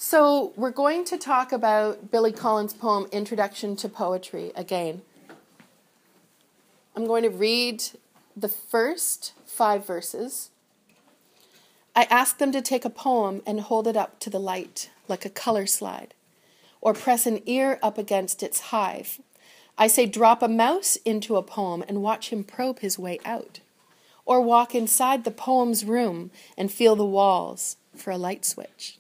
So we're going to talk about Billy Collins' poem, Introduction to Poetry, again. I'm going to read the first 5 verses. I ask them to take a poem and hold it up to the light, like a color slide, or press an ear up against its hive. I say drop a mouse into a poem and watch him probe his way out, or walk inside the poem's room and feel the walls for a light switch.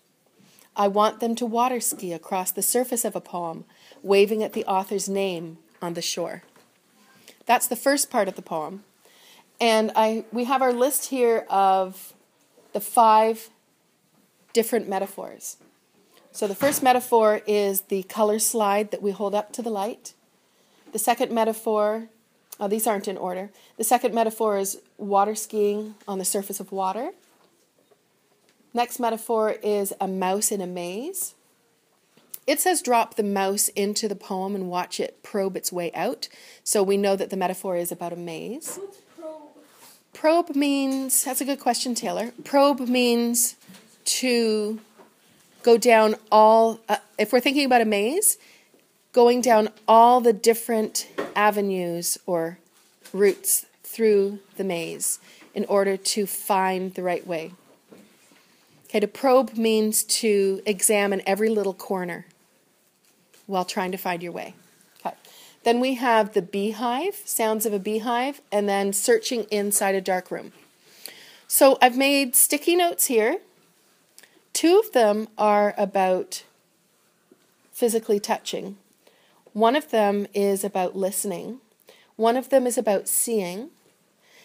I want them to water ski across the surface of a poem, waving at the author's name on the shore. That's the first part of the poem. And we have our list here of the 5 different metaphors. So the first metaphor is the color slide that we hold up to the light. The second metaphor, these aren't in order. The second metaphor is water skiing on the surface of water. Next metaphor is a mouse in a maze. It says drop the mouse into the poem and watch it probe its way out. So we know that the metaphor is about a maze. What's probe? Probe means, that's a good question, Taylor. Probe means to go down all, if we're thinking about a maze, going down all the different avenues or routes through the maze in order to find the right way. Okay, to probe means to examine every little corner while trying to find your way. Okay. Then we have the beehive, sounds of a beehive, and then searching inside a dark room. So I've made sticky notes here. 2 of them are about physically touching. One of them is about listening. One of them is about seeing.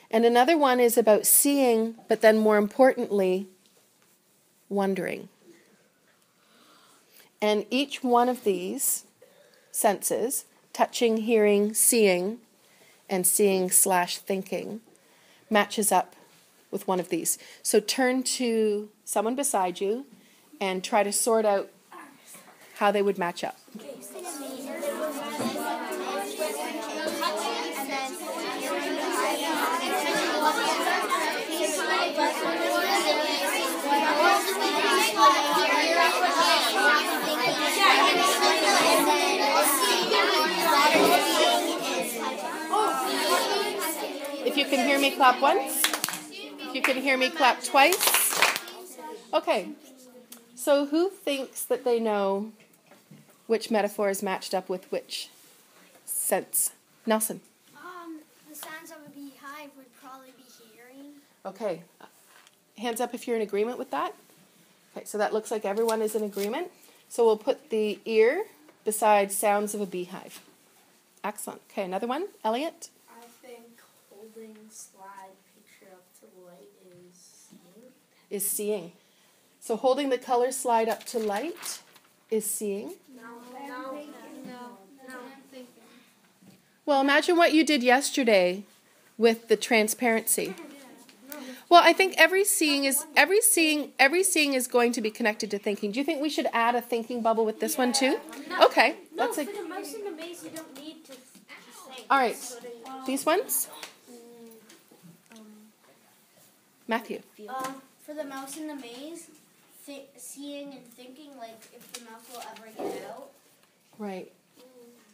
And another one is about seeing, but then more importantly, wondering. And each one of these senses, touching, hearing, seeing, and seeing/thinking, matches up with one of these. So turn to someone beside you and try to sort out how they would match up. If you can hear me, clap once. If you can hear me, clap twice. Okay, so who thinks that they know which metaphor is matched up with which sense? Nelson. The sounds of a beehive would probably be hearing. Okay, hands up if you're in agreement with that. Okay, so that looks like everyone is in agreement. So we'll put the ear beside sounds of a beehive. Excellent. Okay, another one. Elliot? I think holding slide picture up to light is seeing. Is seeing. So holding the color slide up to light is seeing. No. Well, imagine what you did yesterday with the transparency. Well, I think every seeing is going to be connected to thinking. Do you think we should add a thinking bubble with this one too? No. Okay. No, for the mouse in the maze, you don't need to think. All right. These ones? Matthew. For the mouse in the maze, seeing and thinking, like if the mouse will ever get out. Right.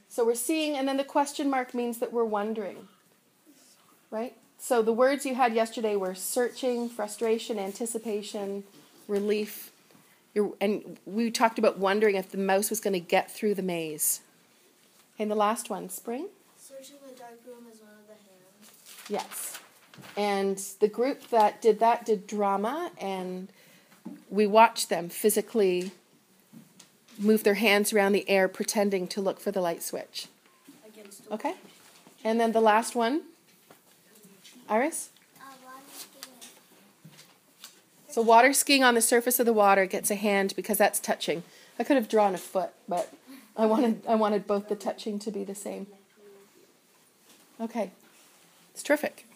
So we're seeing, and then the question mark means that we're wondering. Right? So the words you had yesterday were searching, frustration, anticipation, relief. And we talked about wondering if the mouse was going to get through the maze. And the last one, Spring? Searching the dark room is one of the hands. Yes. And the group that did that did drama, and we watched them physically move their hands around the air pretending to look for the light switch. Okay? And then the last one, Iris? Water skiing. So water skiing on the surface of the water gets a hand because that's touching. I could have drawn a foot, but I wanted both the touching to be the same. Okay. It's terrific.